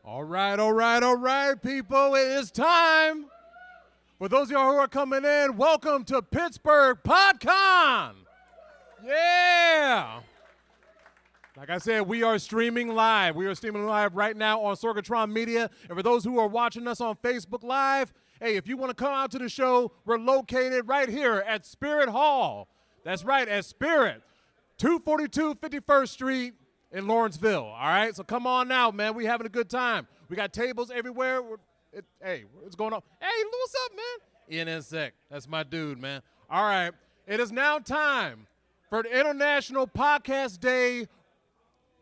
All right, people. It is time. For those of y'all who are coming in, welcome to Pittsburgh PodCon. Yeah. Like I said, we are streaming live. We are streaming live right now on Sorgatron Media. And for those who are watching us on Facebook Live, hey, if you want to come out to the show, we're located right here at Spirit Hall. That's right, at Spirit, 242 51st Street in Lawrenceville. All right, so come on out, man. We having a good time. We got tables everywhere. Hey, what's going on? Hey, what's up, man? NSEC, that's my dude, man. All right, it is now time for the International Podcast Day.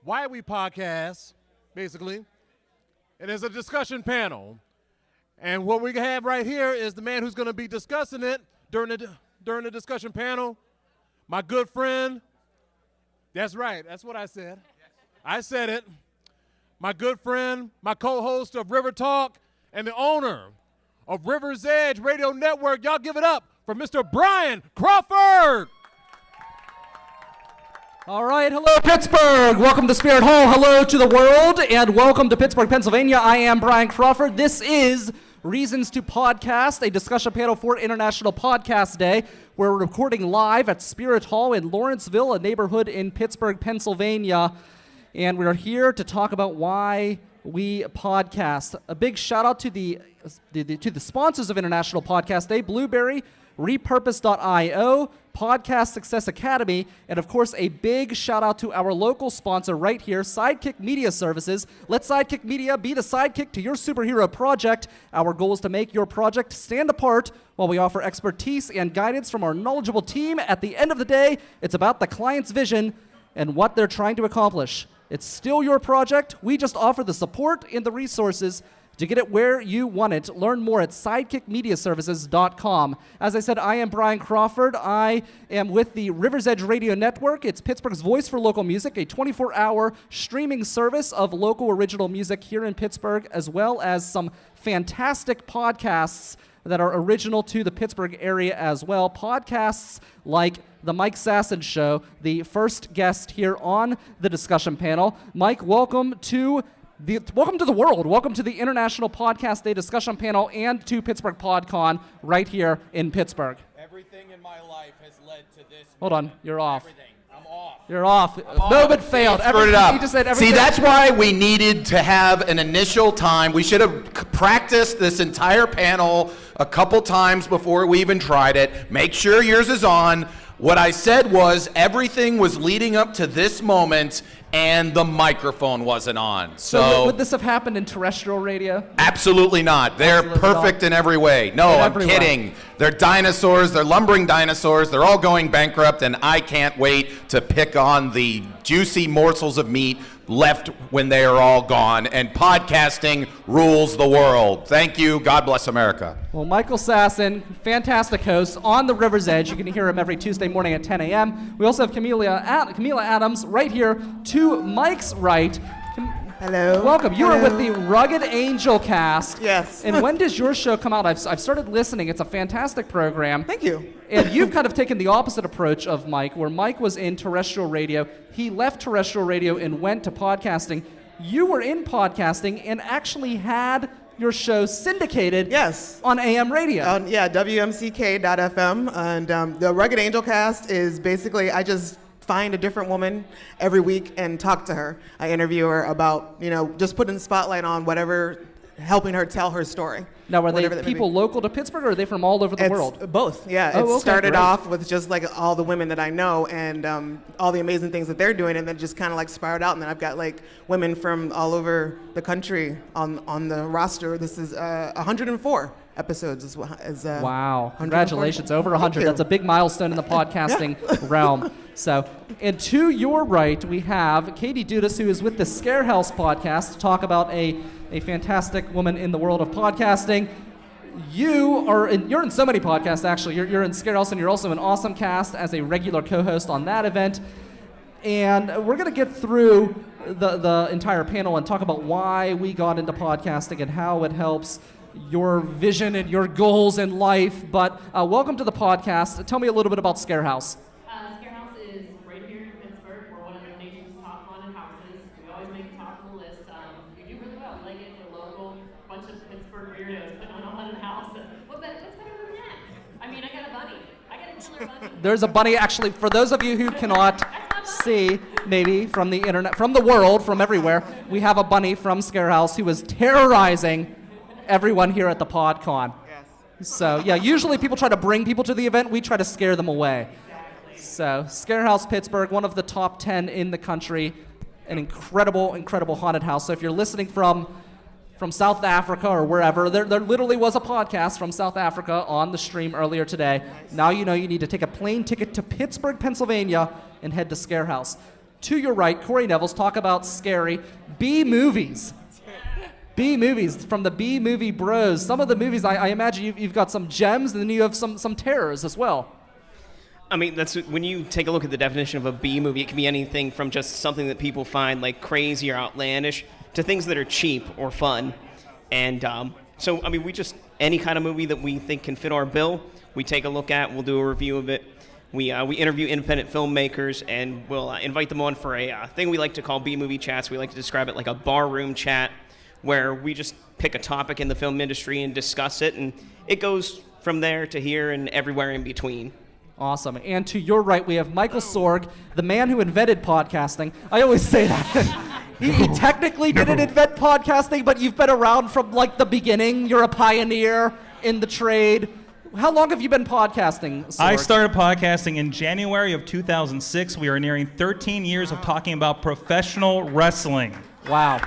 Why we podcast, basically. It is a discussion panel. And what we have right here is the man who's going to be discussing it during the discussion panel, my good friend. That's right, that's what I said. I said it. My good friend, my co-host of River Talk, and the owner of River's Edge Radio Network. Y'all give it up for Mr. Brian Crawford. All right, hello Pittsburgh. Welcome to Spirit Hall. Hello to the world, and welcome to Pittsburgh, Pennsylvania. I am Brian Crawford. This is Reasons to Podcast, a discussion panel for International Podcast Day. We're recording live at Spirit Hall in Lawrenceville, a neighborhood in Pittsburgh, Pennsylvania. And we're here to talk about why we podcast. A big shout out to the sponsors of International Podcast Day: Blueberry, Repurpose.io, Podcast Success Academy, and of course a big shout out to our local sponsor right here, Sidekick Media Services. Let Sidekick Media be the sidekick to your superhero project. Our goal is to make your project stand apart while we offer expertise and guidance from our knowledgeable team. At the end of the day, it's about the client's vision and what they're trying to accomplish. It's still your project. We just offer the support and the resources to get it where you want it. Learn more at sidekickmediaservices.com. As I said, I am Brian Crawford. I am with the River's Edge Radio Network. It's Pittsburgh's voice for local music, a 24-hour streaming service of local original music here in Pittsburgh, as well as some fantastic podcasts that are original to the Pittsburgh area as well. Podcasts like The Mike Sasson Show, the first guest here on the discussion panel. Mike, welcome to the world. Welcome to the International Podcast Day discussion panel and to Pittsburgh PodCon right here in Pittsburgh. Everything in my life has led to this. Hold on, you're off. Everything. I'm off. You're off. Moment failed. Screwed it up. He just said everything. See, that's why we needed to have an initial time. We should have practiced this entire panel a couple times before we even tried it. Make sure yours is on. What I said was everything was leading up to this moment and the microphone wasn't on. So would this have happened in terrestrial radio? Absolutely not. They're Absolutely perfect not. In every way. No, I'm kidding. They're dinosaurs. They're lumbering dinosaurs. They're all going bankrupt, and I can't wait to pick on the juicy morsels of meat left when they are all gone. And podcasting rules the world. Thank you. God bless America. Well, Michael Sasson, fantastic host on the River's Edge. You can hear him every Tuesday morning at 10 a.m. We also have Kahmeela Adams right here to Mike's right. Hello. Welcome. You Hello. are with the RuggedAngel cast. Yes. And when does your show come out? I've started listening. It's a fantastic program. Thank you. And you've kind of taken the opposite approach of Mike, where Mike was in terrestrial radio. He left terrestrial radio and went to podcasting. You were in podcasting and actually had your show syndicated on AM radio. WMCK.FM. And the Rugged Angel cast is basically, I just find a different woman every week and talk to her. I interview her about, just putting the spotlight on whatever, helping her tell her story. Now, are they people local to Pittsburgh, or are they from all over the world? Both, yeah. Oh, it started great. off with just like all the women that I know and all the amazing things that they're doing, and then just kind of like spiraled out. And then I've got like women from all over the country on the roster. This is 104 episodes. Wow! Congratulations, over 100. That's a big milestone in the podcasting realm. So, and to your right, we have Katie Dudas, who is with the ScareHouse podcast to talk about a fantastic woman in the world of podcasting. You're in so many podcasts, actually. You're in ScareHouse, and you're also in Awesome Cast as a regular co-host on that event. And we're going to get through the entire panel and talk about why we got into podcasting and how it helps your vision and your goals in life. But welcome to the podcast. Tell me a little bit about ScareHouse. ScareHouse is right here in Pittsburgh. We're one of the nation's top haunted houses. We always make the top of the list. You do really well. Like it. Pittsburgh weirdos putting on a haunted house. What's better than that? I mean, I got a bunny. I got a killer bunny. There's a bunny, actually, for those of you who cannot see, maybe, from the internet, from the world, from everywhere, we have a bunny from ScareHouse who is terrorizing everyone here at the PodCon. Yes. So, yeah, usually people try to bring people to the event. We try to scare them away. So, ScareHouse Pittsburgh, one of the top 10 in the country, an incredible, incredible haunted house. So if you're listening from South Africa or wherever, there literally was a podcast from South Africa on the stream earlier today. Now you know you need to take a plane ticket to Pittsburgh, Pennsylvania, and head to ScareHouse. To your right, Corey Nevills, talk about scary B-movies. B-movies from the B-movie bros. Some of the movies, I imagine you've got some gems, and then you have some terrors as well. I mean, that's when you take a look at the definition of a B movie, it can be anything from just something that people find like crazy or outlandish to things that are cheap or fun. And so, I mean, we just, any kind of movie that we think can fit our bill, we take a look at, we'll do a review of it. We interview independent filmmakers, and we'll invite them on for a thing we like to call B-movie chats. We like to describe it like a barroom chat, where we just pick a topic in the film industry and discuss it, and it goes from there to here and everywhere in between. Awesome. And to your right, we have Michael Sorg, the man who invented podcasting. I always say that. He technically didn't invent podcasting, but you've been around from like the beginning. You're a pioneer in the trade. How long have you been podcasting, Sorg? I started podcasting in January of 2006. We are nearing 13 years of talking about professional wrestling. Wow.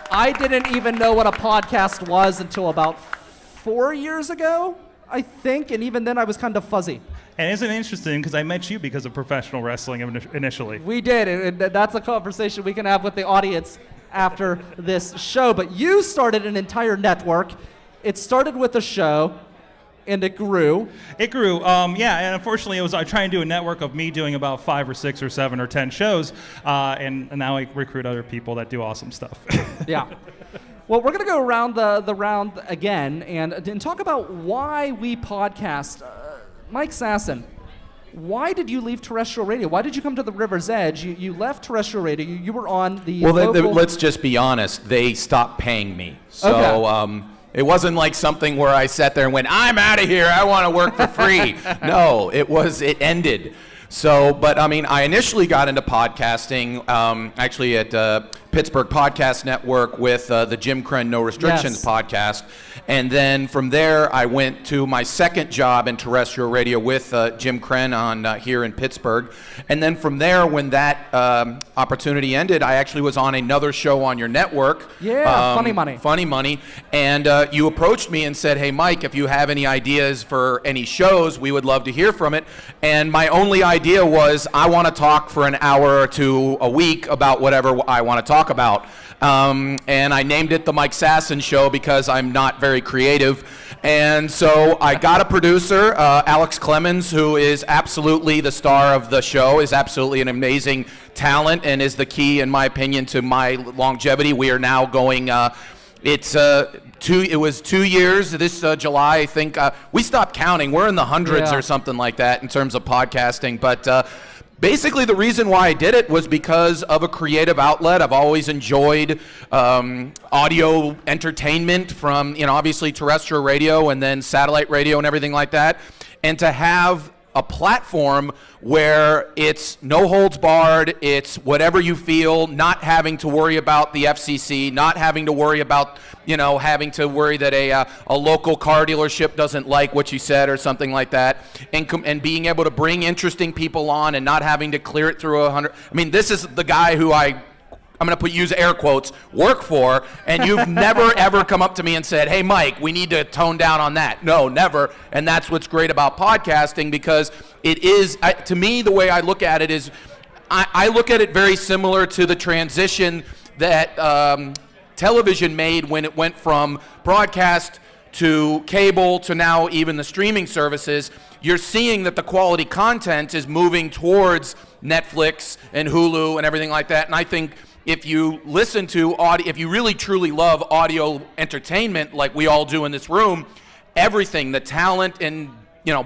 I didn't even know what a podcast was until about 4 years ago, I think, and even then I was kind of fuzzy. And isn't it interesting, because I met you because of professional wrestling initially. We did, and that's a conversation we can have with the audience after this show. But you started an entire network. It started with a show, and it grew. It grew, yeah, and unfortunately I tried to do a network of me doing about 5 or 6 or 7 or 10 shows, and now I recruit other people that do awesome stuff. Yeah. Well, we're going to go around the round again and talk about why we podcast. Mike Sasson, why did you leave terrestrial radio? Why did you come to the River's Edge? You left terrestrial radio. You were on the local... let's just be honest. They stopped paying me. So okay. It wasn't like something where I sat there and went, I'm out of here. I want to work for free. No, it ended. So, but I mean, I initially got into podcasting actually at Pittsburgh Podcast Network with the Jim Crenn No Restrictions podcast. And then from there, I went to my second job in terrestrial radio with Jim Crenn on here in Pittsburgh. And then from there, when that opportunity ended, I actually was on another show on your network. Yeah, Funny Money. Funny Money. And you approached me and said, hey, Mike, if you have any ideas for any shows, we would love to hear from it. And my only idea was I want to talk for an hour or two a week about whatever I want to talk about. And I named it The Mike Sasson Show because I'm not very creative. And so I got a producer, Alex Clemens, who is absolutely the star of the show, is absolutely an amazing talent, and is the key, in my opinion, to my longevity. We are now going, it was 2 years this July, I think. We stopped counting. We're in the hundreds or something like that in terms of podcasting. But basically, the reason why I did it was because of a creative outlet. I've always enjoyed audio entertainment from, obviously terrestrial radio and then satellite radio and everything like that. And to have a platform where it's no holds barred, it's whatever you feel, not having to worry about the FCC, not having to worry about, having to worry that a local car dealership doesn't like what you said or something like that, and being able to bring interesting people on and not having to clear it through 100. I mean, this is the guy who I'm going to use air quotes, work for, and you've never, ever come up to me and said, hey, Mike, we need to tone down on that. No, never. And that's what's great about podcasting, because it is, to me, the way I look at it is, I look at it very similar to the transition that television made when it went from broadcast to cable to now even the streaming services. You're seeing that the quality content is moving towards Netflix and Hulu and everything like that. And I think if you listen to audio, if you really truly love audio entertainment like we all do in this room, everything, the talent and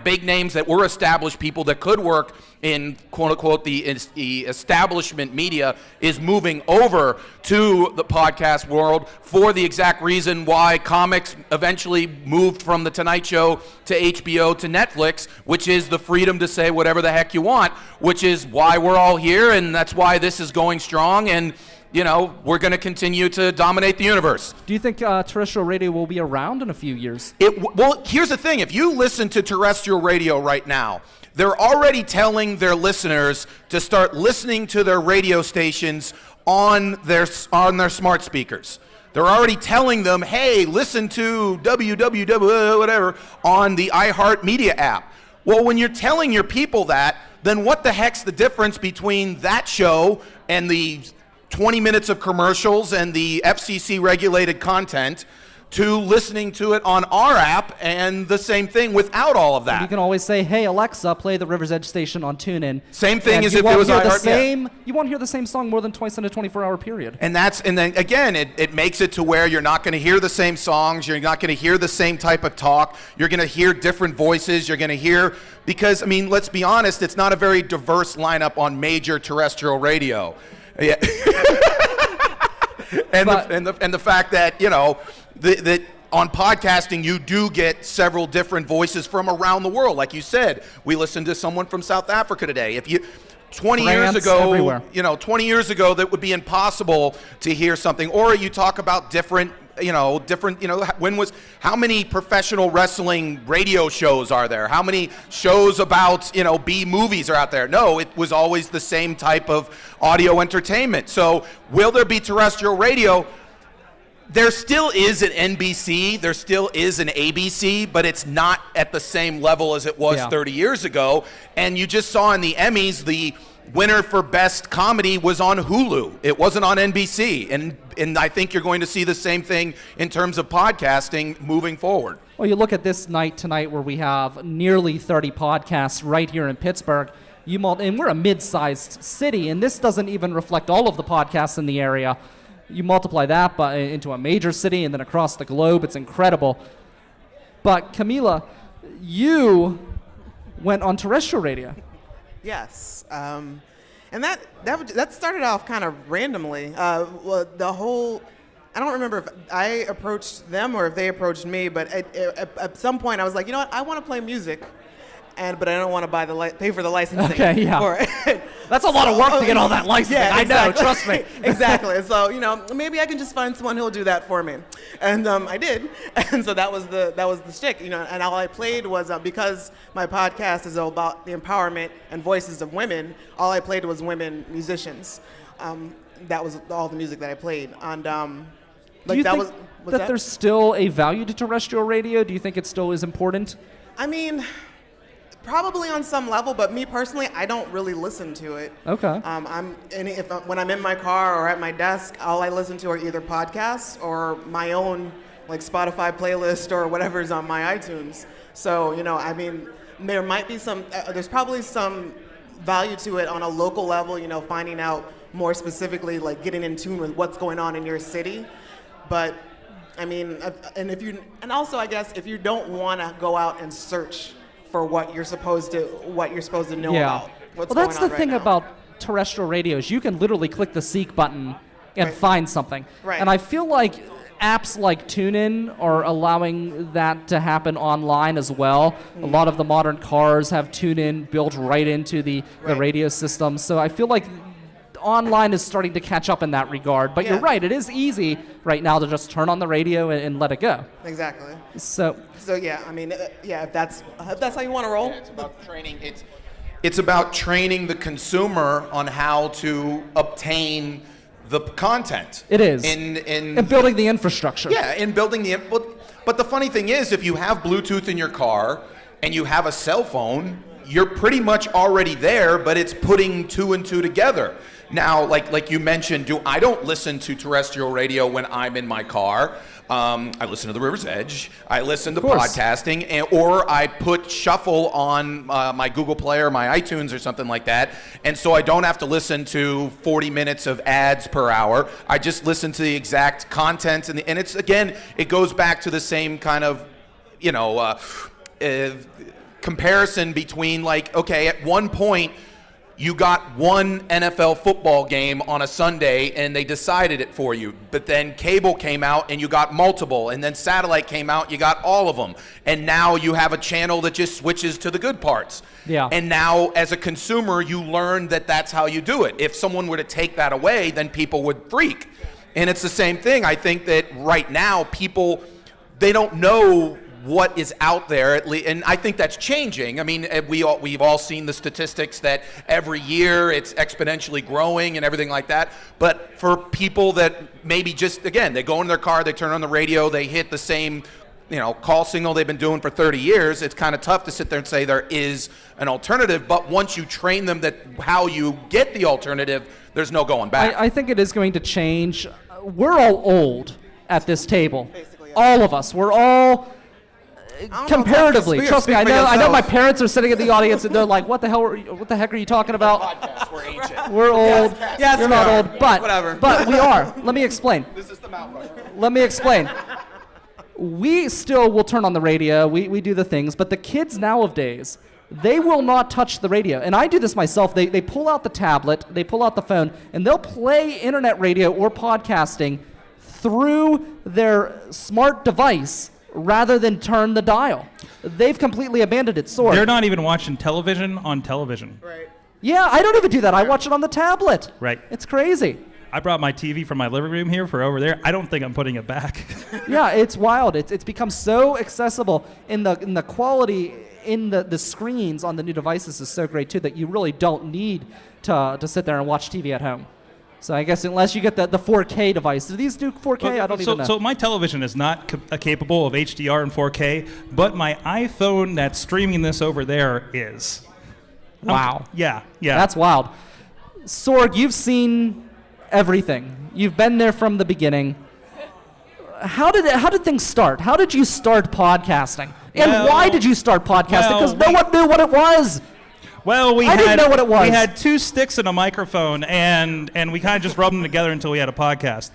big names that were established people that could work in quote unquote the establishment media is moving over to the podcast world for the exact reason why comics eventually moved from the Tonight Show to HBO to Netflix, which is the freedom to say whatever the heck you want, which is why we're all here, and that's why this is going strong, and we're going to continue to dominate the universe. Do you think terrestrial radio will be around in a few years? Well, here's the thing. If you listen to terrestrial radio right now, they're already telling their listeners to start listening to their radio stations on their smart speakers. They're already telling them, hey, listen to www, whatever, on the iHeartMedia app. Well, when you're telling your people that, then what the heck's the difference between that show and the 20 minutes of commercials and the FCC-regulated content to listening to it on our app and the same thing without all of that? You can always say, hey, Alexa, play the River's Edge station on TuneIn. Same thing as if it was iHeart. You won't hear the same song more than twice in a 24-hour period. And then again, it makes it to where you're not going to hear the same songs. You're not going to hear the same type of talk. You're going to hear different voices. You're going to hear, because, let's be honest, it's not a very diverse lineup on major terrestrial radio. Yeah. and the fact that, that on podcasting you do get several different voices from around the world. Like you said, we listened to someone from South Africa today. If you 20 years ago, everywhere. 20 years ago that would be impossible to hear something. Or you talk about different, how many professional wrestling radio shows are there? How many shows about, B movies are out there? No, it was always the same type of audio entertainment. So will there be terrestrial radio? There still is an NBC, there still is an ABC, but it's not at the same level as it was 30 years ago. And you just saw in the Emmys, the winner for Best Comedy was on Hulu. It wasn't on NBC. And I think you're going to see the same thing in terms of podcasting moving forward. Well, you look at this night tonight where we have nearly 30 podcasts right here in Pittsburgh. And we're a mid-sized city, and this doesn't even reflect all of the podcasts in the area. You multiply that into a major city and then across the globe, it's incredible. But Kahmeela, you went on terrestrial radio. Yes, and that started off kind of randomly. I don't remember if I approached them or if they approached me, but at some point I was like, you know what, I want to play music. But I don't want to pay for the licensing. Okay, yeah. For it. That's a lot of work to get all that licensing. Yeah, exactly. I know, trust me. Exactly. So, maybe I can just find someone who'll do that for me. And I did. And so that was the shtick, and all I played was, because my podcast is all about the empowerment and voices of women, all I played was women musicians. That was all the music that I played. And do you think that there's still a value to terrestrial radio? Do you think it still is important? Probably on some level, but me personally, I don't really listen to it. Okay. When I'm in my car or at my desk, all I listen to are either podcasts or my own Spotify playlist or whatever's on my iTunes. So there might be there's probably some value to it on a local level. Finding out more specifically, getting in tune with what's going on in your city. But and also I guess if you don't want to go out and search for what you're supposed to know about what's going on. Well, that's the thing about terrestrial radios. You can literally click the seek button and find something. Right. And I feel like apps like TuneIn are allowing that to happen online as well. A lot of the modern cars have TuneIn built right into the radio system. So I feel like online is starting to catch up in that regard. But you're right, it is easy right now to just turn on the radio and let it go. Exactly. So yeah, if that's how you want to roll. Yeah, it's about training. It's about training the consumer on how to obtain the content. It is. In building the infrastructure. Yeah, in building but the funny thing is, if you have Bluetooth in your car and you have a cell phone, you're pretty much already there, but it's putting two and two together. Now, like you mentioned, I don't listen to terrestrial radio when I'm in my car. I listen to the River's Edge. I listen to podcasting, or I put shuffle on my Google Play or my iTunes or something like that. And so I don't have to listen to 40 minutes of ads per hour. I just listen to the exact content. And it's, again, it goes back to the same kind of, comparison between like, okay, at one point you got one NFL football game on a Sunday and they decided it for you, but then cable came out and you got multiple, and then satellite came out, you got all of them, and now you have a channel that just switches to the good parts. Yeah. And now as a consumer, you learn that that's how you do it. If someone were to take that away, then people would freak. And it's the same thing. I think that right now people, they don't know what is out there, and I think that's changing. I mean, we've all seen the statistics that every year it's exponentially growing and everything like that. But for people that maybe just, again, they go in their car, they turn on the radio, they hit the same, call signal they've been doing for 30 years, it's kind of tough to sit there and say there is an alternative. But once you train them that how you get the alternative, there's no going back. I think it is going to change. We're all old at this table. All of us. We're all comparatively. Trust me, I know my parents are sitting in the audience and they're like, what the heck are you talking about? Podcast, we're ancient. We're old. Yes, You're we not are. old, but Whatever. But we are. Let me explain. This is the Mount Rushmore. Let me explain. We still will turn on the radio. We do the things, but the kids nowadays, they will not touch the radio. And I do this myself. They pull out the tablet, they pull out the phone, and they'll play internet radio or podcasting through their smart device rather than turn the dial. They've completely abandoned it. Sorg. They're not even watching television on television. Right. Yeah, I don't even do that. I watch it on the tablet. Right. It's crazy. I brought my TV from my living room here for over there. I don't think I'm putting it back. Yeah, it's wild. It's become so accessible, in the quality in the screens on the new devices is so great too that you really don't need to sit there and watch TV at home. So I guess unless you get the 4K device. Do these do 4K? I don't even know. So my television is not capable of HDR and 4K, but my iPhone that's streaming this over there is. Wow. Yeah. That's wild. Sorg, you've seen everything. You've been there from the beginning. How did things start? How did you start podcasting? And why did you start podcasting? Because no one knew what it was. Well, I didn't know what it was. We had two sticks and a microphone, and we kind of just rubbed them together until we had a podcast.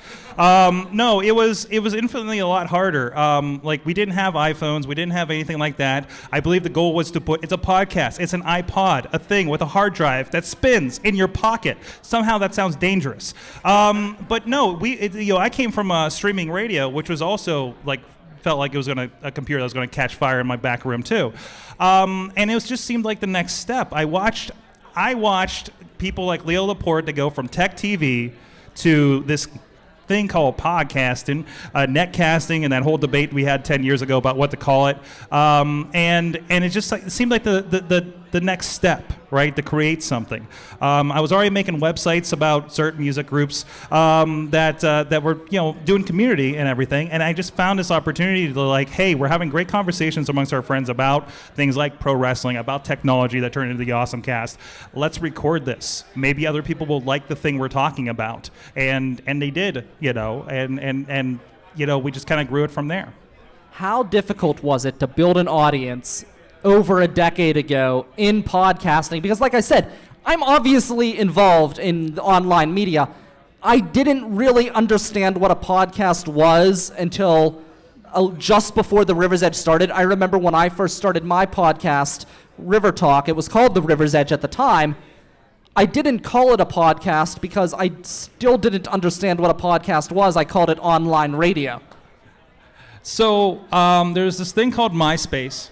No, it was infinitely a lot harder. Like, we didn't have iPhones, we didn't have anything like that. I believe the goal was to it's a podcast, it's an iPod, a thing with a hard drive that spins in your pocket. Somehow that sounds dangerous. But no, I came from streaming radio, which was also felt like it was a computer that was going to catch fire in my back room too. And it just seemed like the next step. I watched people like Leo Laporte to go from tech TV to this thing called podcasting, netcasting, and that whole debate we had 10 years ago about what to call it. And it just it seemed like the next step, right, to create something. I was already making websites about certain music groups that were doing community and everything, and I just found this opportunity to hey, we're having great conversations amongst our friends about things like pro wrestling, about technology that turned into the Awesome Cast. Let's record this. Maybe other people will like the thing we're talking about, and they did, and we just kind of grew it from there. How difficult was it to build an audience over a decade ago in podcasting? Because like I said, I'm obviously involved in the online media. I didn't really understand what a podcast was until just before the River's Edge started. I remember when I first started my podcast, River Talk, it was called the River's Edge at the time. I didn't call it a podcast because I still didn't understand what a podcast was. I called it online radio. So there's this thing called MySpace.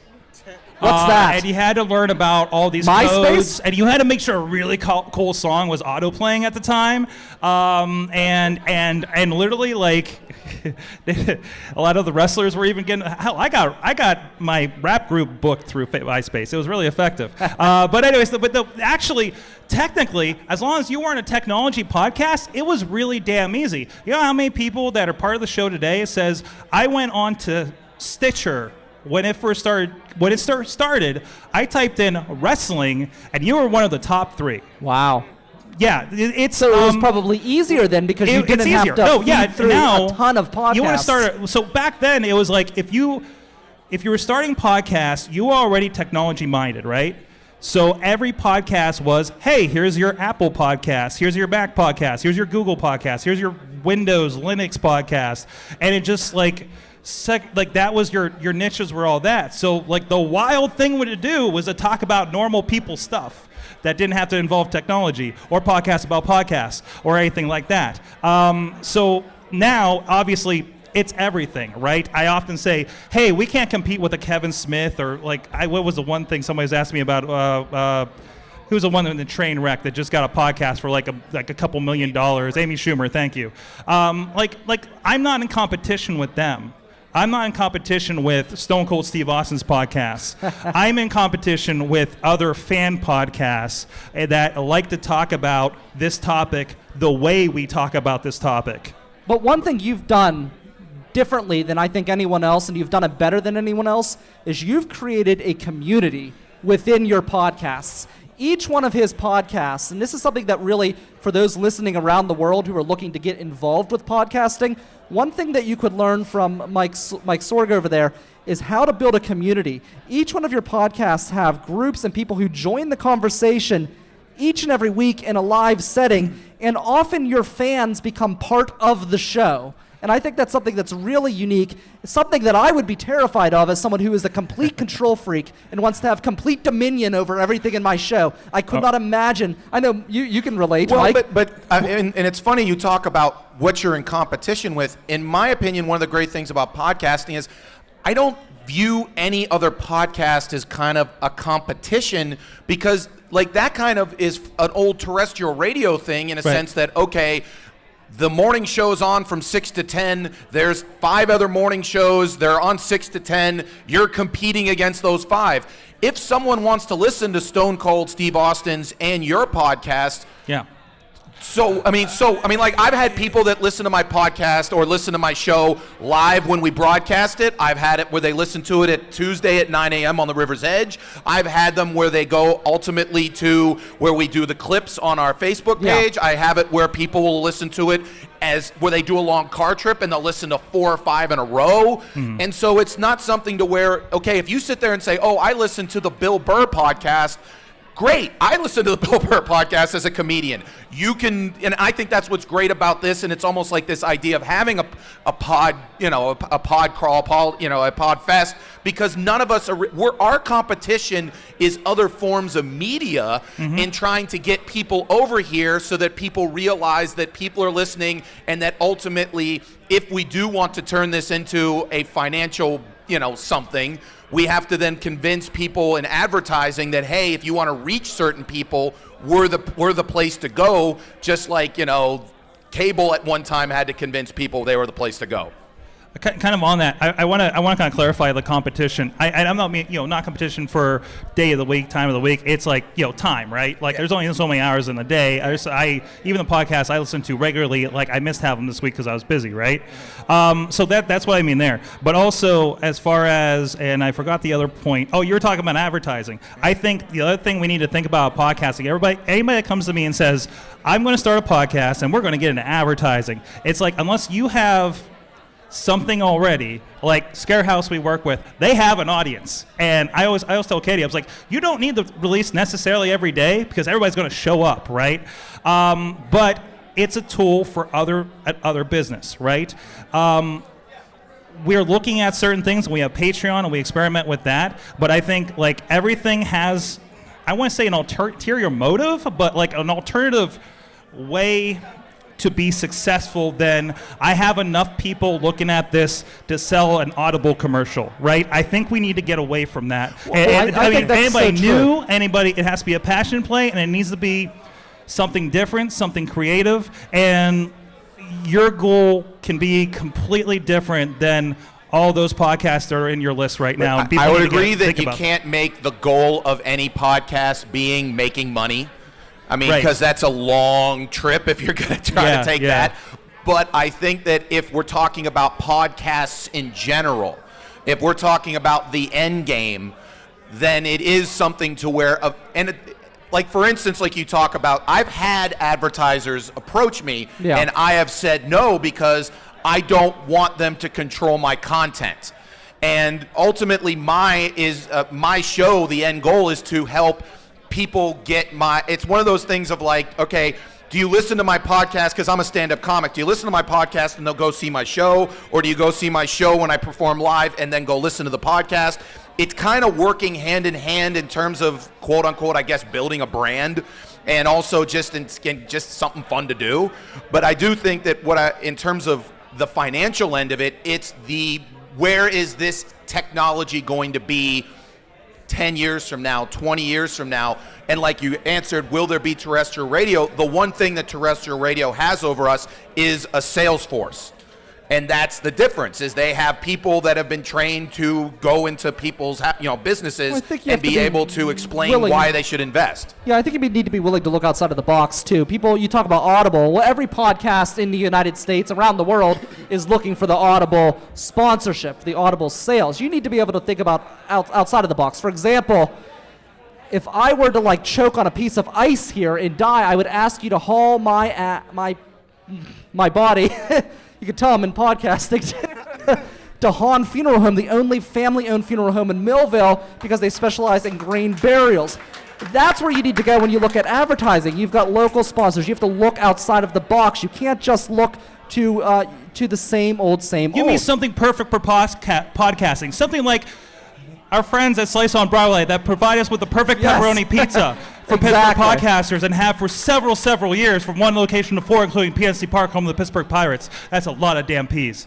What's that? And you had to learn about all these MySpace? codes, and you had to make sure a really cool song was auto playing at the time, and literally a lot of the wrestlers were even getting. Hell, I got my rap group booked through MySpace. It was really effective. But anyways, actually, technically, as long as you weren't a technology podcast, it was really damn easy. You know how many people that are part of the show today says I went on to Stitcher. When it started, I typed in wrestling, and you were one of the top 3. Wow. Yeah, So it was probably easier then because you didn't have to feed through a ton of podcasts. You want to start. So back then, it was like if you were starting podcasts, you were already technology minded, right? So every podcast was, hey, here's your Apple podcast, here's your Mac podcast, here's your Google podcast, here's your Windows, Linux podcast, and it just like that was your niches were all that. So like the wild thing to do was to talk about normal people stuff that didn't have to involve technology or podcasts about podcasts or anything like that. So now, obviously, it's everything, right? I often say, hey, we can't compete with a Kevin Smith or like, what was the one thing somebody was asking me about? Who was the one in the train wreck that just got a podcast for like a couple $1 million? Amy Schumer, thank you. Like I'm not in competition with them. I'm not in competition with Stone Cold Steve Austin's podcasts. I'm in competition with other fan podcasts that like to talk about this topic the way we talk about this topic. But one thing you've done differently than I think anyone else, and you've done it better than anyone else, is you've created a community within your podcasts. Each one of his podcasts, and this is something that really, for those listening around the world who are looking to get involved with podcasting, one thing that you could learn from Mike Sorg over there is how to build a community. Each one of your podcasts have groups and people who join the conversation each and every week in a live setting, and often your fans become part of the show. And I think that's something that's really unique. It's something that I would be terrified of as someone who is a complete control freak and wants to have complete dominion over everything in my show. I could not imagine. I know you can relate, well, Mike. But and it's funny you talk about what you're in competition with. In my opinion, one of the great things about podcasting is I don't view any other podcast as kind of a competition, because like that kind of is an old terrestrial radio thing in a sense that, okay, the morning show's on from 6 to 10. There's 5 other morning shows. They're on 6 to 10. You're competing against those 5. If someone wants to listen to Stone Cold Steve Austin's and your podcast, yeah. So I mean, like I've had people that listen to my podcast or listen to my show live when we broadcast it. I've had it where they listen to it at Tuesday at 9 a.m. on the River's Edge. I've had them where they go ultimately to where we do the clips on our Facebook page. I have it where people will listen to it as where they do a long car trip and they'll listen to 4 or 5 in a row. And so it's not something to where, okay, if you sit there and say, oh, I listen to the Bill Burr podcast, great. I listen to the Bill Burr podcast as a comedian. You can, and I think that's what's great about this, and it's almost like this idea of having a pod, a pod crawl, a pod fest, because none of us are, our competition is other forms of media in trying to get people over here so that people realize that people are listening, and that ultimately, if we do want to turn this into a financial, something, we have to then convince people in advertising that, hey, if you want to reach certain people, we're the place to go. Just like, cable at one time had to convince people they were the place to go. Kind of on that, I want to kind of clarify the competition. I'm not not competition for day of the week, time of the week. It's like time, right? Like there's only so many hours in the day. Even the podcasts I listen to regularly, like I missed half of them this week because I was busy, right? So that's what I mean there. But also as far as, and I forgot the other point. Oh, you were talking about advertising. I think the other thing we need to think about podcasting. Anybody that comes to me and says, I'm going to start a podcast and we're going to get into advertising. It's like unless you have something already, like ScareHouse we work with, they have an audience. And I always tell Katie, I was like, you don't need to release necessarily every day because everybody's going to show up, right? But it's a tool for other business, right? We're looking at certain things. We have Patreon and we experiment with that. But I think like everything has, I want to say an ulterior motive, but like an alternative way to be successful, then I have enough people looking at this to sell an Audible commercial, right? I think we need to get away from that. Well, I think that's anybody so new, true. It has to be a passion play, and it needs to be something different, something creative, and your goal can be completely different than all those podcasts that are in your list right now. I would agree that you can't make the goal of any podcast being making money. I mean, because that's a long trip if you're going to try to take that. But I think that if we're talking about podcasts in general, if we're talking about the end game, then it is something to where, like for instance, like you talk about, I've had advertisers approach me and I have said no because I don't want them to control my content. And ultimately my show, the end goal is to help people get it's one of those things of like, okay, do you listen to my podcast because I'm a stand-up comic? Do you listen to my podcast and they'll go see my show? Or do you go see my show when I perform live and then go listen to the podcast? It's kind of working hand in hand in terms of, quote unquote, I guess, building a brand, and also just something fun to do. But I do think that in terms of the financial end of it, it's where is this technology going to be 10 years from now, 20 years from now? And like you answered, will there be terrestrial radio? The one thing that terrestrial radio has over us is a sales force. And that's the difference, is they have people that have been trained to go into people's businesses and be able to explain why they should invest. Yeah, I think you need to be willing to look outside of the box, too. People, you talk about Audible. Well, every podcast in the United States, around the world, is looking for the Audible sponsorship, the Audible sales. You need to be able to think about outside of the box. For example, if I were to choke on a piece of ice here and die, I would ask you to haul my body. You can tell I'm in podcasting. To Hahn Funeral Home, the only family-owned funeral home in Millville, because they specialize in grain burials. That's where you need to go when you look at advertising. You've got local sponsors. You have to look outside of the box. You can't just look to the same old. Give me something perfect for podcasting. Something like our friends at Slice on Broadway that provide us with the perfect pepperoni pizza for Pittsburgh podcasters, and have for several years, from one location to 4, including PNC Park, home of the Pittsburgh Pirates. That's a lot of damn peas.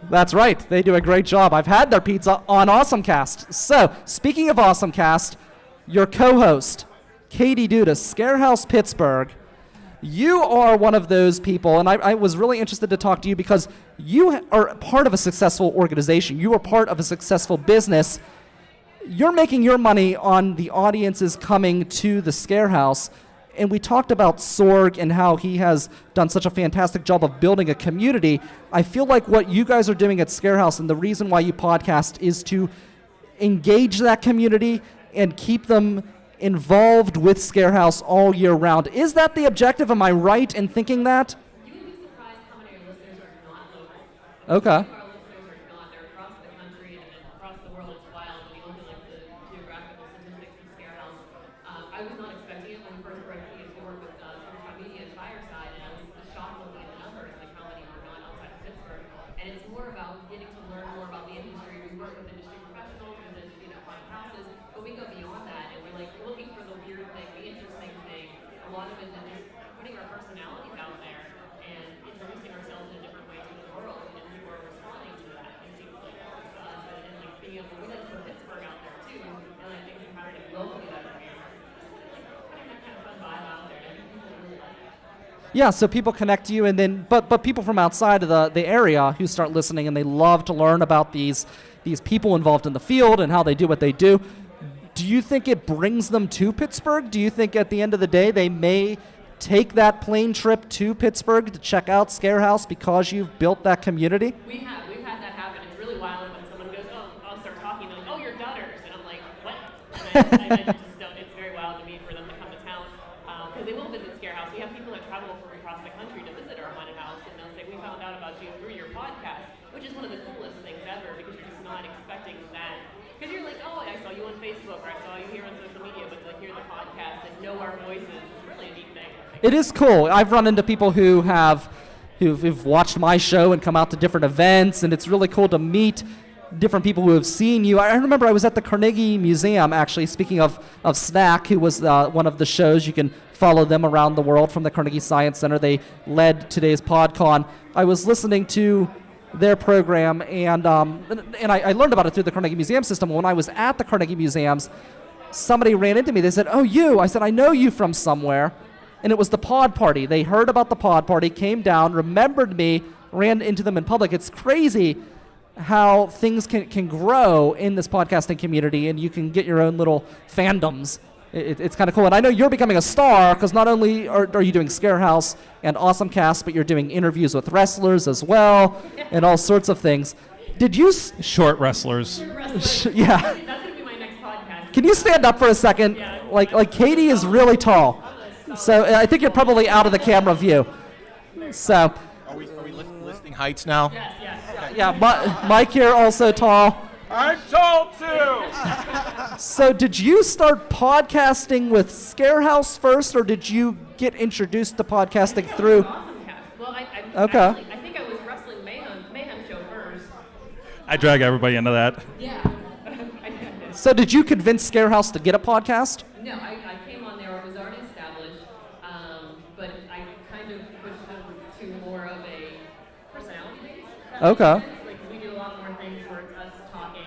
That's right. They do a great job. I've had their pizza on AwesomeCast. So, speaking of AwesomeCast, your co-host, Katie Dudas, ScareHouse Pittsburgh, you are one of those people, and I was really interested to talk to you because you are part of a successful organization. You are part of a successful business. You're making your money on the audiences coming to the ScareHouse, and we talked about Sorg and how he has done such a fantastic job of building a community. I feel like what you guys are doing at ScareHouse, and the reason why you podcast, is to engage that community and keep them involved with ScareHouse all year round. Is that the objective? Am I right in thinking that? You would be surprised how many of your listeners are not local. Okay. Our listeners are not. They're across the country and across the world. It's wild when you look at the geographical statistics of ScareHouse. I was not expecting it when we first broke into work with Sorgatron Media and Fireside, and I was shocked looking at the numbers, like how many were not outside of Pittsburgh. And it's more about getting to learn more about the industry. We work with industry professionals and then find houses, but we go beyond that, and we're looking for the weird thing, the interesting thing. A lot of it is just putting our personalities out there and introducing ourselves in different ways to the world, and people are responding to that. It seems like us, and being able to put Pittsburgh out there too, and I think it's hard to locally that putting that kind of fun vibe out there. I think people really like that. Yeah, so people connect to you, and then but people from outside of the area who start listening, and they love to learn about these people involved in the field and how they do what they do. Do you think it brings them to Pittsburgh? Do you think at the end of the day they may take that plane trip to Pittsburgh to check out ScareHouse because you've built that community? We've had that happen. It's really wild when someone goes, oh, I'll start talking, they're like, oh, you're Dudas, and I'm like, what? And I just don't, it's very wild to me for them to come to town, because they will visit ScareHouse. We have people that travel from across the country to visit our haunted house, and they'll say, we found out about you through your podcast, which is one of the coolest things ever, because you're just not expecting that. Because you're like, oh, I saw you on Facebook, or I saw you here on social media, but to hear the podcast and know our voices is really a neat thing. It is cool. I've run into people who've watched my show and come out to different events, and it's really cool to meet different people who have seen you. I remember I was at the Carnegie Museum, actually, speaking of Snack, who was one of the shows. You can follow them around the world from the Carnegie Science Center. They led today's PodCon. I was listening to their program, and I learned about it through the Carnegie Museum system. When I was at the Carnegie Museums, somebody ran into me. They said, oh, you. I said, I know you from somewhere. And it was the Pod Party. They heard about the Pod Party, came down, remembered me, ran into them in public. It's crazy how things can grow in this podcasting community, and you can get your own little fandoms. It's kind of cool. And I know you're becoming a star, because not only are you doing ScareHouse and AwesomeCast, but you're doing interviews with wrestlers as well, and all sorts of things. Did you... Short wrestlers. Yeah. That's going to be my next podcast. Can you stand up for a second? Yeah. Like Katie is really tall. So I think you're probably out of the camera view. So... Are we listing heights now? Yes. Yeah, Mike here, also tall. I'm tall too! So did you start podcasting with ScareHouse first, or did you get introduced to podcasting through? Awesome cast. Well, Okay. Actually, I think I was wrestling Mayhem show first. I drag everybody into that. Yeah. I did. So did you convince ScareHouse to get a podcast? No, I came on there. It was already established, but I kind of pushed them to more of a personality base. Okay. Like we do a lot more things where it's us talking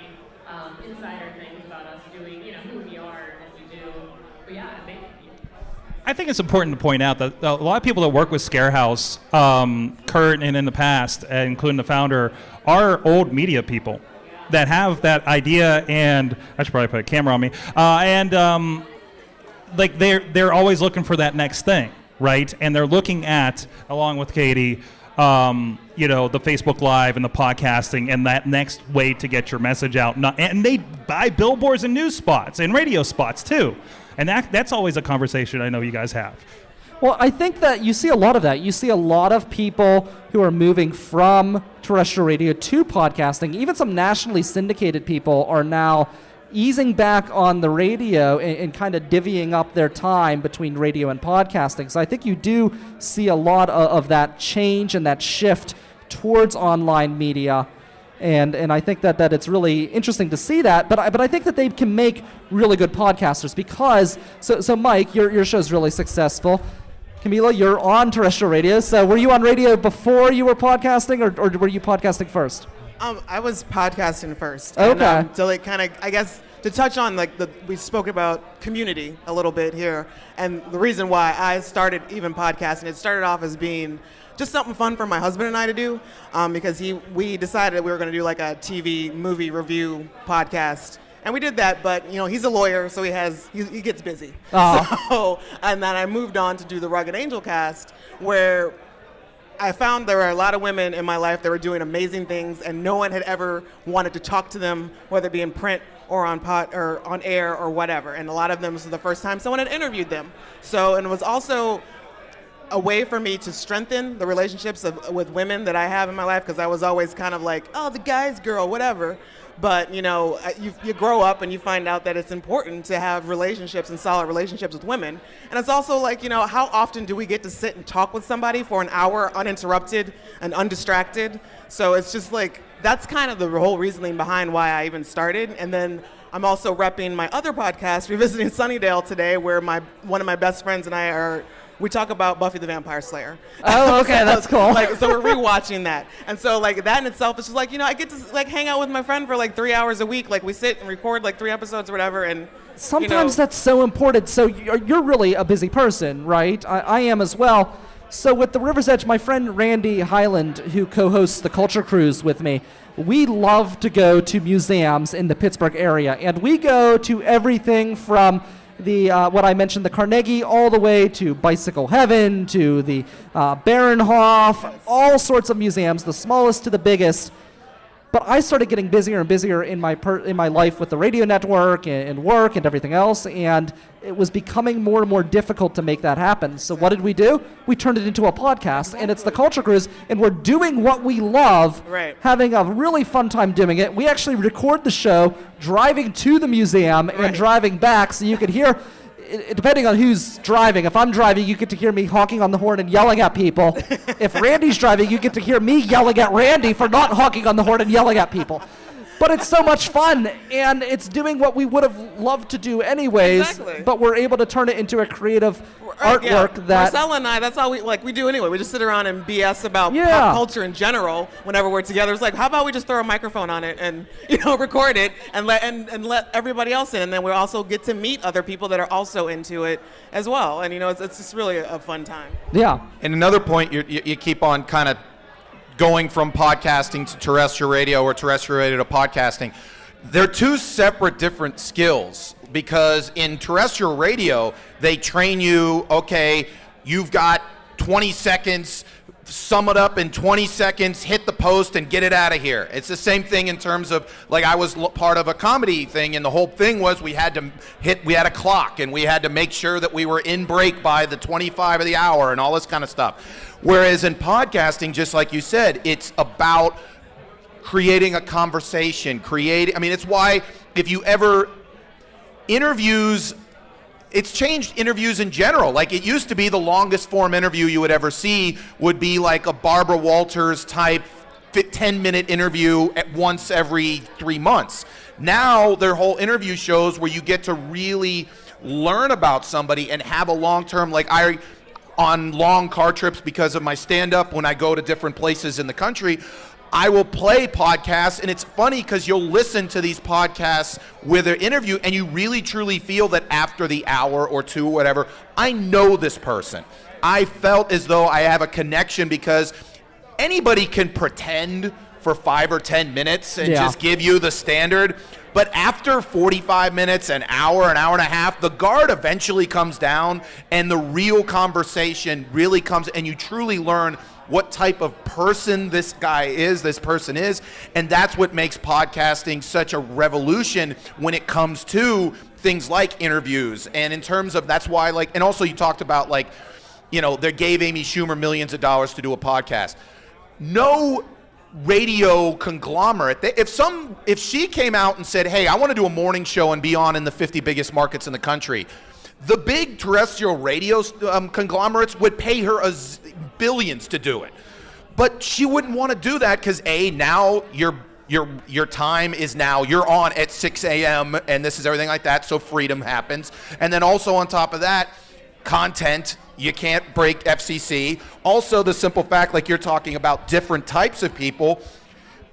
insider things about us doing, who we are and what we do. But yeah, I think it's important to point out that a lot of people that work with ScareHouse, Kurt and in the past, including the founder, are old media people that have that idea, and I should probably put a camera on me, like they're always looking for that next thing, right? And they're looking at, along with Katie, the Facebook Live and the podcasting and that next way to get your message out. And they buy billboards and news spots and radio spots too. And that's always a conversation I know you guys have. Well, I think that you see a lot of that. You see a lot of people who are moving from terrestrial radio to podcasting. Even some nationally syndicated people are now easing back on the radio and kind of divvying up their time between radio and podcasting. So I think you do see a lot of that change and that shift towards online media. And I think that it's really interesting to see that, but I think that they can make really good podcasters because, so Mike, your show's really successful. Kahmeela, you're on terrestrial radio, so were you on radio before you were podcasting, or were you podcasting first? I was podcasting first. Okay. And, so kind of, I guess, to touch on we spoke about community a little bit here, and the reason why I started even podcasting, it started off as being just something fun for my husband and I to do, because we decided we were going to do like a TV movie review podcast, and we did that. But he's a lawyer, so he gets busy. So, and then I moved on to do the Rugged Angel cast, where I found there were a lot of women in my life that were doing amazing things, and no one had ever wanted to talk to them, whether it be in print or on air or whatever. And a lot of them, this was the first time someone had interviewed them. So, and it was also a way for me to strengthen the relationships with women that I have in my life, because I was always kind of like, oh, the guy's girl, whatever. But you grow up and you find out that it's important to have relationships and solid relationships with women. And it's also like, how often do we get to sit and talk with somebody for an hour uninterrupted and undistracted? So it's just like, that's kind of the whole reasoning behind why I even started. And then I'm also repping my other podcast, Revisiting Sunnydale, today, where one of my best friends and I we talk about Buffy the Vampire Slayer. Oh, okay, that's cool. So we're rewatching that. And so that in itself is just like, I get to hang out with my friend for 3 hours a week. We sit and record 3 episodes or whatever. And sometimes that's so important. So you're really a busy person, right? I am as well. So with the River's Edge, my friend Randy Highland, who co-hosts the Culture Cruise with me, we love to go to museums in the Pittsburgh area. And we go to everything from the what I mentioned, the Carnegie, all the way to Bicycle Heaven, to the Baronhof, all sorts of museums, the smallest to the biggest. But I started getting busier and busier in my life with the radio network and work and everything else, and it was becoming more and more difficult to make that happen. So what did we do? We turned it into a podcast, and it's the Culture Cruise, and we're doing what we love, right, having a really fun time doing it. We actually record the show driving to the museum and driving back, so you could hear, depending on who's driving. If I'm driving, you get to hear me honking on the horn and yelling at people. If Randy's driving, you get to hear me yelling at Randy for not honking on the horn and yelling at people. But it's so much fun, and it's doing what we would have loved to do anyways, exactly, but we're able to turn it into a creative artwork that... Marcella and I, that's all we do anyway. We just sit around and BS about pop culture in general whenever we're together. It's like, how about we just throw a microphone on it and record it and let everybody else in, and then we also get to meet other people that are also into it as well. And it's just really a fun time. Yeah. And another point, you keep on kind of going from podcasting to terrestrial radio or terrestrial radio to podcasting. They're two separate different skills, because in terrestrial radio, they train you, okay, you've got 20 seconds, sum it up in 20 seconds, hit the post and get it out of here. It's the same thing in terms of, I was part of a comedy thing, and the whole thing was we had a clock, and we had to make sure that we were in break by the 25 of the hour and all this kind of stuff. Whereas in podcasting, just like you said, it's about creating a conversation, it's why if you ever interviews, it's changed interviews in general. Like, it used to be the longest form interview you would ever see would be like a Barbara Walters type 10-minute interview at once every 3 months. Now their whole interview shows where you get to really learn about somebody and have a long-term, like on long car trips because of my stand-up, when I go to different places in the country, I will play podcasts, and it's funny because you'll listen to these podcasts with an interview, and you really truly feel that after the hour or two or whatever, I know this person. I felt as though I have a connection, because anybody can pretend for 5 or 10 minutes and just give you the standard. But after 45 minutes, an hour and a half, the guard eventually comes down, and the real conversation really comes, and you truly learn what type of person this person is, and that's what makes podcasting such a revolution when it comes to things like interviews. And in terms of, that's why, like, and also you talked about, like, you know, they gave Amy Schumer millions of dollars to do a podcast. No radio conglomerate, if she came out and said, hey, I want to do a morning show and be on in the 50 biggest markets in the country, the big terrestrial radio conglomerates would pay her billions to do it. But she wouldn't want to do that because, now your time is now, you're on at 6 a.m. and this is everything like that, so freedom happens. And then also on top of that, content, you can't break FCC. Also the simple fact, like you're talking about different types of people,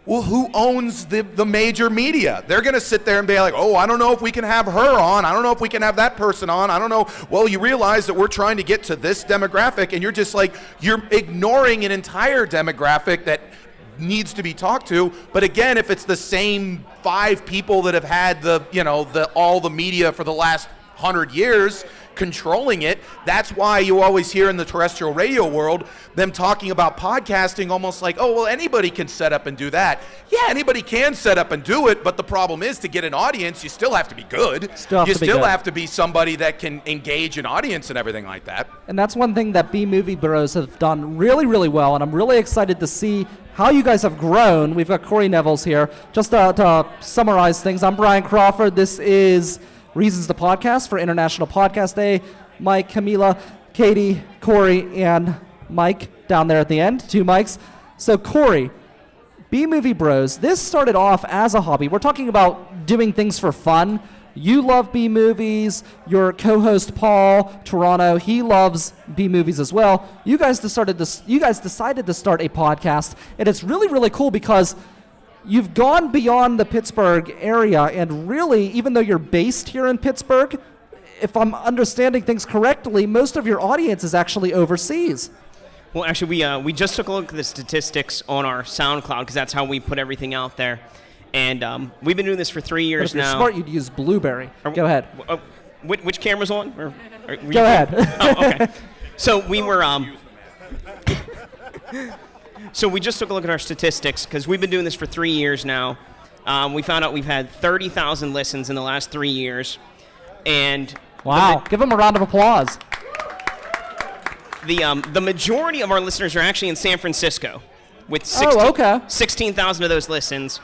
well, who owns the major media? They're going to sit there and be like, oh, I don't know if we can have her on. I don't know if we can have that person on. I don't know. Well, you realize that we're trying to get to this demographic, and you're just like, you're ignoring an entire demographic that needs to be talked to. But again, if it's the same 5 people that have had all the media for the last 100 years controlling it, that's why you always hear in the terrestrial radio world them talking about podcasting almost like, oh, well, anybody can set up and do that. Yeah, anybody can set up and do it, but the problem is, to get an audience, you still have to be good. You still have to be somebody that can engage an audience and everything like that. And that's one thing that B-Movie Bros have done really, really well, and I'm really excited to see how you guys have grown. We've got Corey Nevills here. Just to summarize things, I'm Brian Crawford. This is Reasons to Podcast for International Podcast Day. Mike, Kahmeela, Katie, Corey, and Mike down there at the end. 2 mics. So Corey, B-Movie Bros, this started off as a hobby. We're talking about doing things for fun. You love B-movies. Your co-host Paul Toronto, he loves B-movies as well. You guys decided to start a podcast, and it's really, really cool because you've gone beyond the Pittsburgh area, and really, even though you're based here in Pittsburgh, if I'm understanding things correctly, most of your audience is actually overseas. Well, actually, we just took a look at the statistics on our SoundCloud, because that's how we put everything out there. And we've been doing this for 3 years now. If you're smart, you'd use Blueberry. Go ahead. Which camera's on? Go ahead. Oh, okay. So we were... So we just took a look at our statistics, because we've been doing this for 3 years now. We found out we've had 30,000 listens in the last 3 years. And wow, give them a round of applause. The majority of our listeners are actually in San Francisco, with 16,000 of those listens.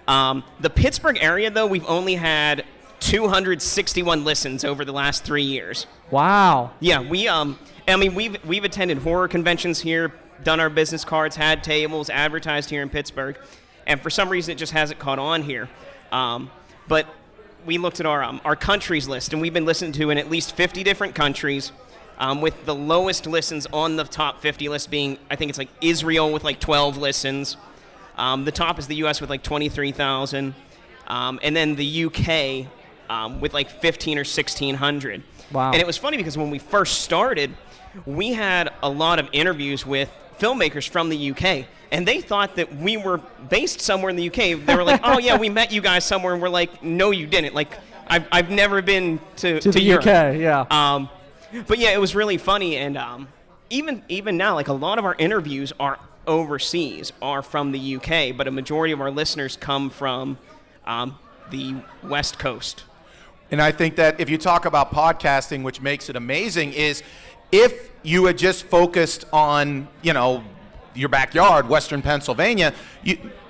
The Pittsburgh area, though, we've only had 261 listens over the last 3 years. Wow. Yeah, we've attended horror conventions here, done our business cards, had tables, advertised here in Pittsburgh, and for some reason it just hasn't caught on here. But we looked at our countries list, and we've been listened to in at least 50 different countries, with the lowest listens on the top 50 list being, I think it's like Israel with like 12 listens. The top is the U.S. with like 23,000, and then the UK with like 15 or 1,600. Wow. And it was funny because when we first started, we had a lot of interviews with filmmakers from the UK, and they thought that we were based somewhere in the UK. They were like, oh yeah, we met you guys somewhere, and we're like, no, you didn't. Like, I've never been to the Europe. UK, yeah. But yeah, it was really funny, and even now, like, a lot of our interviews are overseas, are from the UK, but a majority of our listeners come from the West Coast. And I think that if you talk about podcasting, which makes it amazing, is if you had just focused on, your backyard, Western Pennsylvania,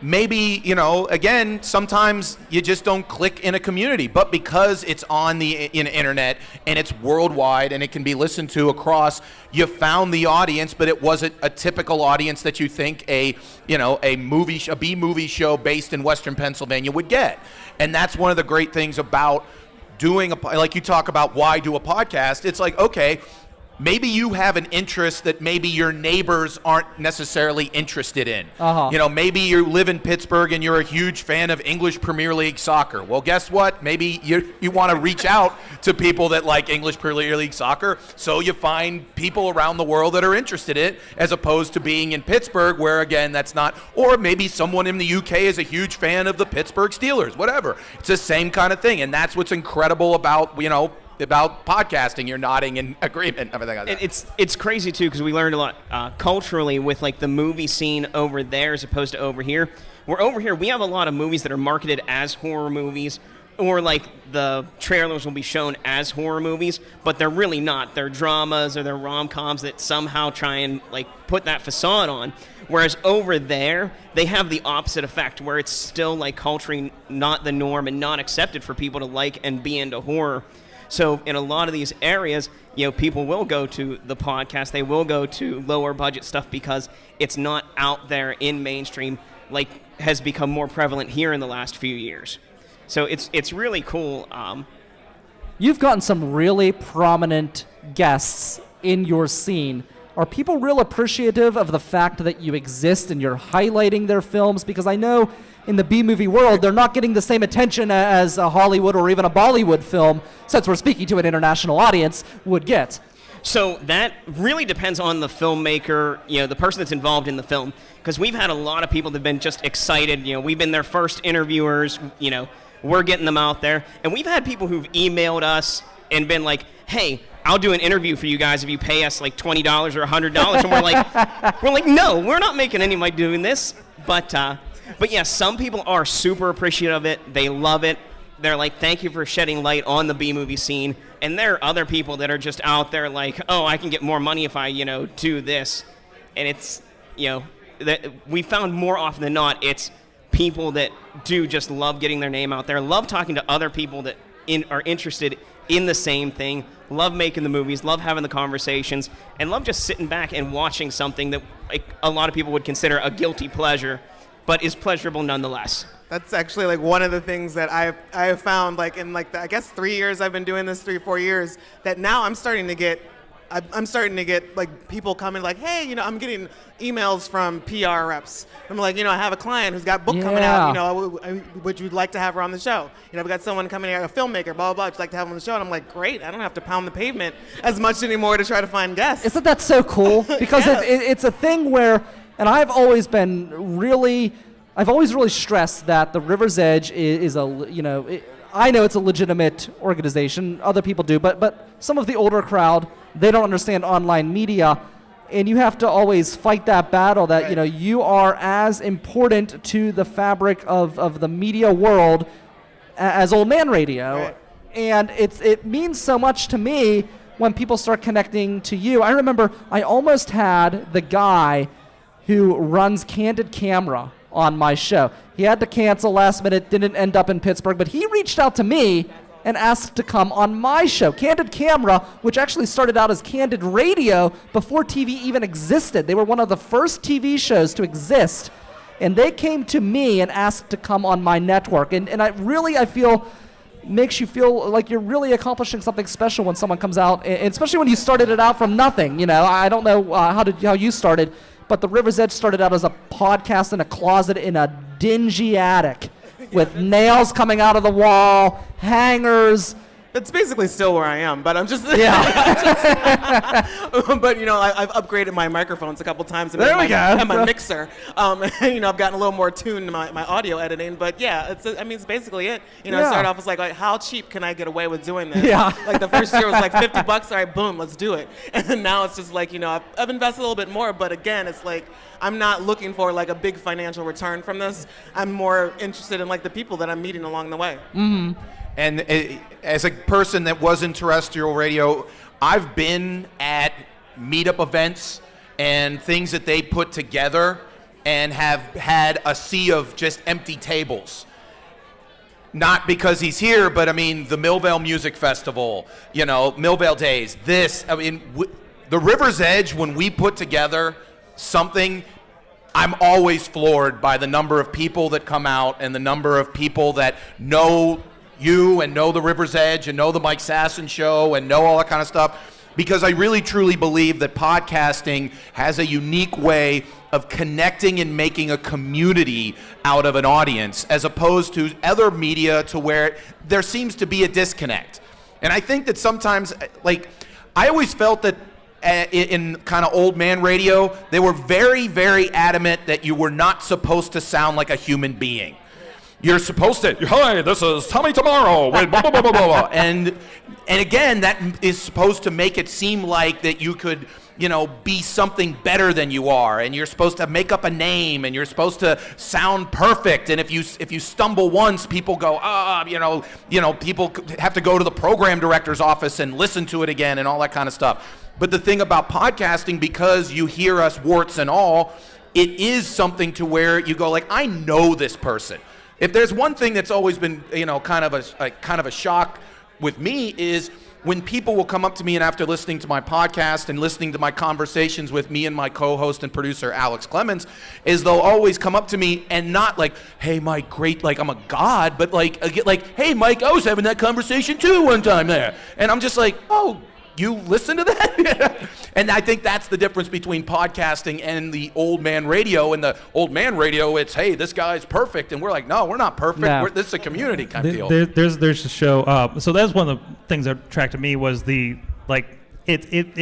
maybe, again, sometimes you just don't click in a community. But because it's on the internet and it's worldwide and it can be listened to across, you found the audience, but it wasn't a typical audience that you think a B movie show based in Western Pennsylvania would get. And that's one of the great things about doing like you talk about why do a podcast. It's like, okay, maybe you have an interest that maybe your neighbors aren't necessarily interested in. Maybe you live in Pittsburgh and you're a huge fan of English Premier League soccer. Well, guess what? Maybe you want to reach out to people that like English Premier League soccer, so you find people around the world that are interested in it, as opposed to being in Pittsburgh where, again, that's not. Or maybe someone in the UK is a huge fan of the Pittsburgh Steelers, whatever. It's the same kind of thing, and that's what's incredible about podcasting. You're nodding in agreement, everything like that. It's crazy too, because we learned a lot culturally with like the movie scene over there as opposed to over here. Where over here we have a lot of movies that are marketed as horror movies, or like the trailers will be shown as horror movies, but they're really not. They're dramas or they're rom-coms that somehow try and like put that facade on. Whereas over there, they have the opposite effect, where it's still like culturally not the norm and not accepted for people to like and be into horror. So in a lot of these areas, people will go to the podcast. They will go to lower budget stuff because it's not out there in mainstream like has become more prevalent here in the last few years. So it's really cool. You've gotten some really prominent guests in your scene. Are people real appreciative of the fact that you exist and you're highlighting their films? Because I know in the B-movie world, they're not getting the same attention as a Hollywood or even a Bollywood film, since we're speaking to an international audience, would get. So that really depends on the filmmaker, the person that's involved in the film. Because we've had a lot of people that have been just excited. We've been their first interviewers. We're getting them out there. And we've had people who've emailed us and been like, hey, I'll do an interview for you guys if you pay us like $20 or $100. And we're like, no, we're not making any money doing this. But yeah, some people are super appreciative of it. They love it. They're like, thank you for shedding light on the B-movie scene. And there are other people that are just out there like, oh, I can get more money if I, do this. And it's, that we found more often than not, it's people that do just love getting their name out there, love talking to other people that are interested in the same thing, love making the movies, love having the conversations, and love just sitting back and watching something that like a lot of people would consider a guilty pleasure, but is pleasurable nonetheless. That's actually like one of the things that I have found like in like I guess 3 years I've been doing this, 4 years, that now I'm starting to get like people coming like, hey, I'm getting emails from PR reps. I'm like, I have a client who's got a book coming out, would you like to have her on the show? I've got someone coming here, a filmmaker, blah, blah, blah, would you like to have her on the show? And I'm like, great, I don't have to pound the pavement as much anymore to try to find guests. Isn't that so cool? Because it's a thing where, and I've always really stressed that the River's Edge is I know it's a legitimate organization, other people do, but some of the older crowd, they don't understand online media, and you have to always fight that battle that, right. You are as important to the fabric of the media world as old man radio. Right. And it means so much to me when people start connecting to you. I remember I almost had the guy who runs Candid Camera on my show. He had to cancel last minute, didn't end up in Pittsburgh, but he reached out to me and asked to come on my show. Candid Camera, which actually started out as Candid Radio before TV even existed. They were one of the first TV shows to exist, and they came to me and asked to come on my network. And I feel makes you feel like you're really accomplishing something special when someone comes out, and especially when you started it out from nothing. I don't know how you started, but the River's Edge started out as a podcast in a closet in a dingy attic with nails coming out of the wall, hangers. That's basically still where I am, but I'm just... Yeah. But, I've upgraded my microphones a couple times. There we go. And my mixer. I've gotten a little more tuned to my audio editing. But, yeah, it's basically it. I started off as like, how cheap can I get away with doing this? Yeah. Like, the first year was like $50. All right, boom, let's do it. And then now it's just like, I've invested a little bit more. But, again, it's like, I'm not looking for, like, a big financial return from this. I'm more interested in, like, the people that I'm meeting along the way. Mm-hmm. And as a person that was in terrestrial radio, I've been at meetup events and things that they put together and have had a sea of just empty tables. Not because he's here, but I mean, the Millvale Music Festival, Millvale Days, the River's Edge, when we put together something, I'm always floored by the number of people that come out and the number of people that know you and know the River's Edge and know the Mike Sasson show and know all that kind of stuff, because I really truly believe that podcasting has a unique way of connecting and making a community out of an audience, as opposed to other media to where there seems to be a disconnect. And I think that sometimes, I always felt that in kind of old man radio, they were very, very adamant that you were not supposed to sound like a human being. You're supposed to, hi, this is Tommy Tomorrow with blah, blah, blah, blah, blah. And again, that is supposed to make it seem like that you could, be something better than you are, and you're supposed to make up a name, and you're supposed to sound perfect. And if you stumble once, people go, people have to go to the program director's office and listen to it again and all that kind of stuff. But the thing about podcasting, because you hear us warts and all, it is something to where you go I know this person. If there's one thing that's always been, kind of a shock with me, is when people will come up to me and after listening to my podcast and listening to my conversations with me and my co-host and producer Alex Clemens, is they'll always come up to me and not hey Mike, great, I'm a god, but hey Mike, I was having that conversation too one time there, and I'm just oh, you listen to that? And I think that's the difference between podcasting and the old man radio. And the old man radio, it's, hey, this guy's perfect. And we're no, we're not perfect. No. This is a community kind of deal. There's a show. So that's one of the things that attracted me was it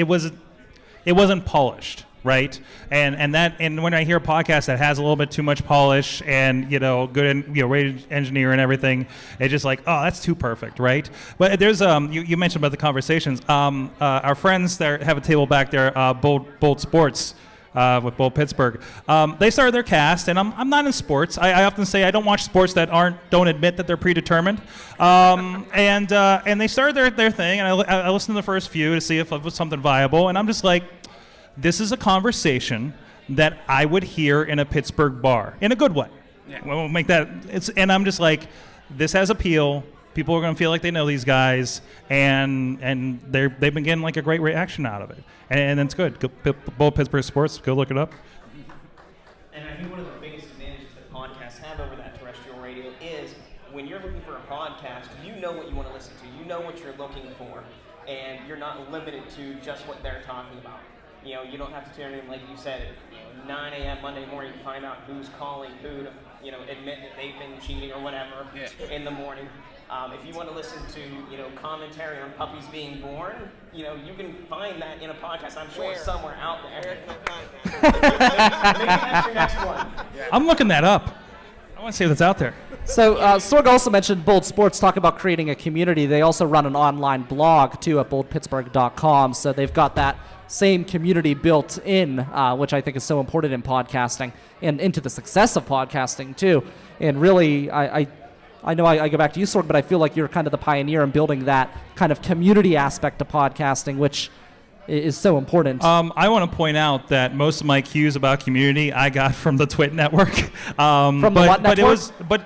wasn't polished. Right, and when I hear a podcast that has a little bit too much polish and good radio engineer and everything, it's just oh, that's too perfect, right? But there's you mentioned about the conversations. Our friends that have a table back there, Bold Sports. With Bold Pittsburgh, they started their cast, and I'm not in sports. I often say I don't watch sports that don't admit that they're predetermined, and they started their thing, and I listened to the first few to see if it was something viable, and I'm just this is a conversation that I would hear in a Pittsburgh bar, in a good way. Yeah. We'll make that. And I'm just this has appeal. People are going to feel like they know these guys, and they've been getting a great reaction out of it, and it's good. Bold Pittsburgh Sports, go look it up. And I think one of the biggest advantages that podcasts have over that terrestrial radio is when you're looking for a podcast, you know what you want to listen to, you know what you're looking for, and you're not limited to just what they're talking about. You don't have to tune in, like you said, 9 a.m. Monday morning to find out who's calling who to, admit that they've been cheating or whatever in the morning. If you want to listen to, commentary on puppies being born, you can find that in a podcast. I'm sure somewhere out there. Maybe that's your next one. I'm looking that up. I want to see if it's out there. So Sorg also mentioned Bold Sports, talk about creating a community. They also run an online blog, too, at boldpittsburgh.com. So they've got that same community built in, which I think is so important in podcasting and into the success of podcasting, too. And really, I know I go back to you, Sorg, but I feel like you're kind of the pioneer in building that kind of community aspect of podcasting, which is so important. I want to point out that most of my cues about community I got from the Twit network. From the what network?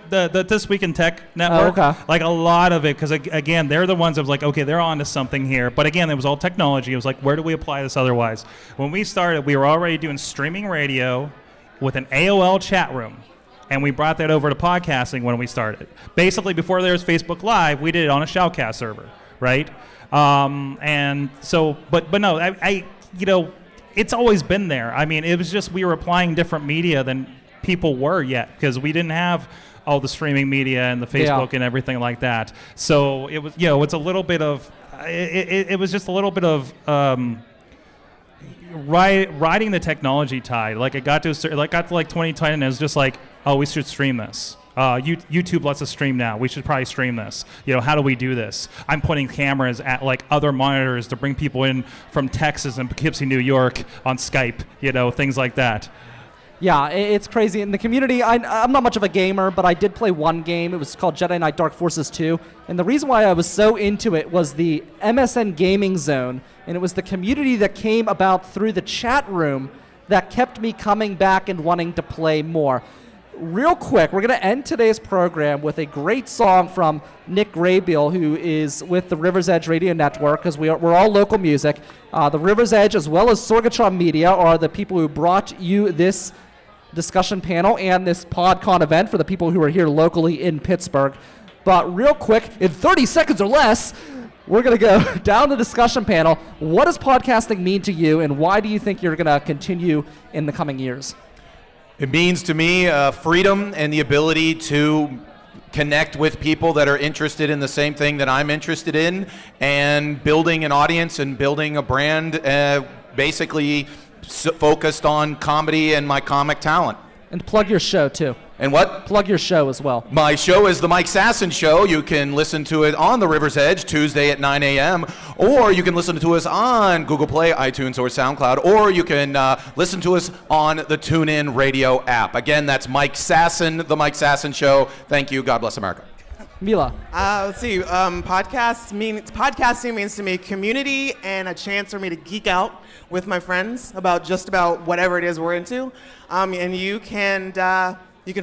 The This Week in Tech network. Oh, okay. A lot of it, because again, they're the ones that was okay, they're onto something here. But again, it was all technology. It was where do we apply this otherwise? When we started, we were already doing streaming radio with an AOL chat room. And we brought that over to podcasting when we started. Basically, before there was Facebook Live, we did it on a Shoutcast server, right? And so, but no, I it's always been there. I mean, it was just we were applying different media than people were yet, because we didn't have all the streaming media and the Facebook and everything like that. So it was, it's a little bit of, it was just a little bit of riding the technology tide. It got to 2010, and it was just oh, we should stream this. YouTube lets us stream now. We should probably stream this. How do we do this? I'm putting cameras at other monitors to bring people in from Texas and Poughkeepsie, New York on Skype, things like that. Yeah, it's crazy. In the community, I'm not much of a gamer, but I did play one game. It was called Jedi Knight Dark Forces 2. And the reason why I was so into it was the MSN Gaming Zone And it was the community that came about through the chat room that kept me coming back and wanting to play more. Real quick, we're going to end today's program with a great song from Nick Graybiel, who is with the River's Edge Radio Network, because we're all local music. The River's Edge, as well as Sorgatron Media, are the people who brought you this discussion panel and this PodCon event for the people who are here locally in Pittsburgh. But real quick, in 30 seconds or less, we're going to go down the discussion panel. What does podcasting mean to you, and why do you think you're going to continue in the coming years? It means to me freedom and the ability to connect with people that are interested in the same thing that I'm interested in, and building an audience and building a brand basically focused on comedy and my comic talent. And plug your show, too. And what? Plug your show as well. My show is the Mike Sasson Show. You can listen to it on the River's Edge Tuesday at 9 a.m. Or you can listen to us on Google Play, iTunes, or SoundCloud. Or you can listen to us on the TuneIn Radio app. Again, that's Mike Sasson, the Mike Sasson Show. Thank you. God bless America. Mila. Let's see. Podcasting means to me community and a chance for me to geek out with my friends about just about whatever it is we're into. And you can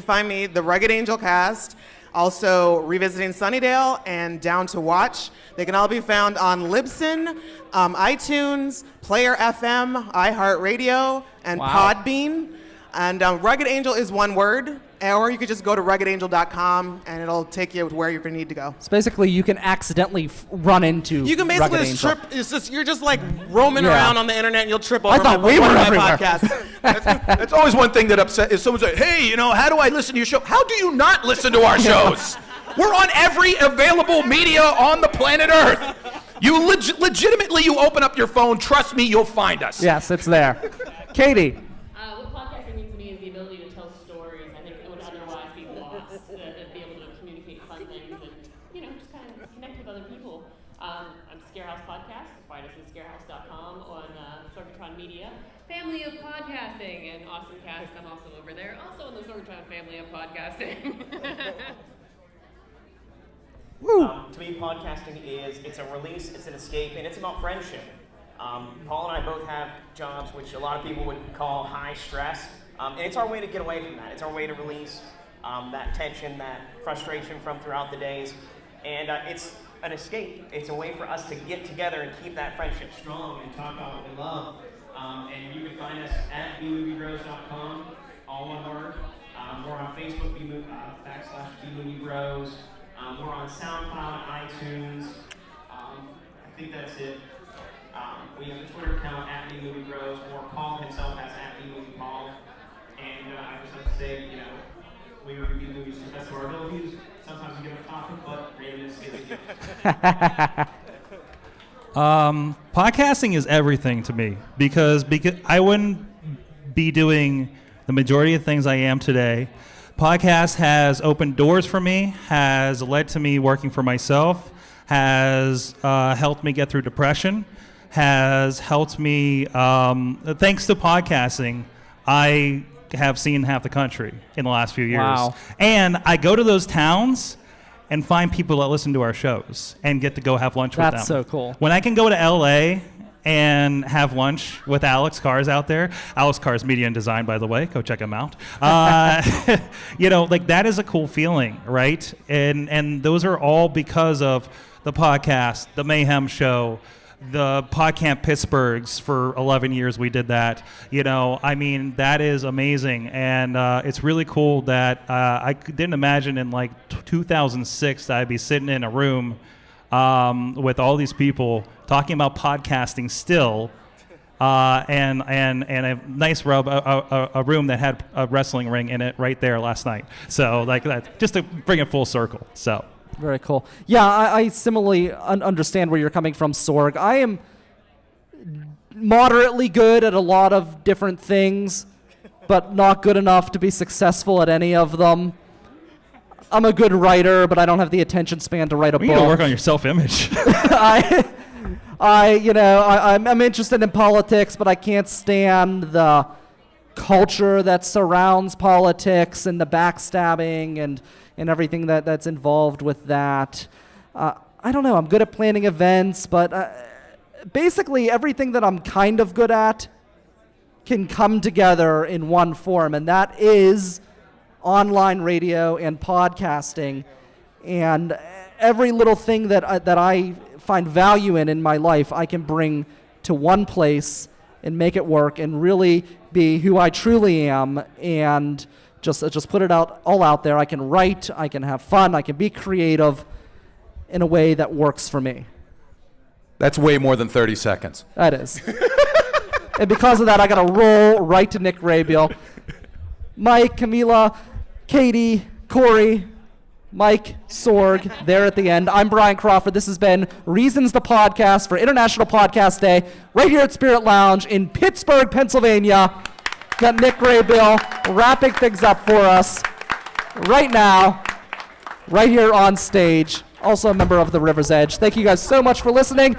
find me, the Rugged Angel cast, also Revisiting Sunnydale and Down to Watch. They can all be found on Libsyn, iTunes, Player FM, iHeartRadio, and Wow. Podbean. And Rugged Angel is one word, or you could just go to ruggedangel.com and it'll take you to where you're going to need to go. So basically, you can accidentally run into You can basically Rugged just Angel. trip. It's just you're just like roaming Yeah. around on the internet and you'll trip over I thought my, we one were of my everywhere. podcasts. That's always one thing that upsets is someone say, hey, how do I listen to your show? How do you not listen to our shows? We're on every available media on the planet Earth. You legitimately, you open up your phone, trust me, you'll find us. Yes, it's there. Katie. What podcasting means to me is the ability to tell stories. I think it would otherwise be lost, to be able to communicate fun things and, just kind of connect with other people. I'm ScareHouse Podcast. Find us at ScareHouse.com on Sorgatron Media. Family of Podcasting and Awesome Cast. I'm also over there. Also in the Sorgatron family of podcasting. To me, podcasting it's a release, it's an escape, and it's about friendship. Paul and I both have jobs which a lot of people would call high stress, and it's our way to get away from that. It's our way to release that tension, that frustration from throughout the days, and it's an escape. It's a way for us to get together and keep that friendship strong and talk about what we love. And you can find us at bmoviebros.com, all one word. We're on Facebook, /bmoviebros. We're on SoundCloud, iTunes. I think that's it. We have a Twitter account at @bmoviebros, or Paul himself has @bmoviepaul. And I just have to say, we review movies to the best of our abilities. Sometimes we get off topic, but randomness is a gift. Podcasting is everything to me because I wouldn't be doing the majority of things I am today. Podcast has opened doors for me, has led to me working for myself, has helped me get through depression, has helped me, thanks to podcasting, I have seen half the country in the last few years. Wow. And I go to those towns and find people that listen to our shows and get to go have lunch with them. That's so cool. When I can go to LA and have lunch with Alex Carr's out there. Alex Carr's Media and Design, by the way. Go check him out. That is a cool feeling, right? And those are all because of the podcast, the Mayhem Show, the PodCamp Pittsburghs. For 11 years we did that. That is amazing. And it's really cool that I didn't imagine in 2006 that I'd be sitting in a room with all these people talking about podcasting still, and a nice a room that had a wrestling ring in it right there last night. So that, just to bring it full circle. So Very cool. Yeah, I similarly understand where you're coming from, Sorg. I am moderately good at a lot of different things, but not good enough to be successful at any of them. I'm a good writer, but I don't have the attention span to write a book. you need to work on your self-image. I'm interested in politics, but I can't stand the culture that surrounds politics and the backstabbing and everything that's involved with that. I don't know. I'm good at planning events, but basically everything that I'm kind of good at can come together in one form, and that is online radio and podcasting. And every little thing that I find value in my life, I can bring to one place and make it work and really be who I truly am, and just put it all out there. I can write, I can have fun, I can be creative in a way that works for me. That's way more than 30 seconds. That is. And because of that, I got to roll right to Nick Rabiel. Mike, Kahmeela, Katie, Corey, Mike, Sorg, there at the end. I'm Brian Crawford. This has been Reasons the Podcast for International Podcast Day, right here at Spirit Lounge in Pittsburgh, Pennsylvania. Got Nick Rabiel wrapping things up for us right now, right here on stage. Also a member of the River's Edge. Thank you guys so much for listening.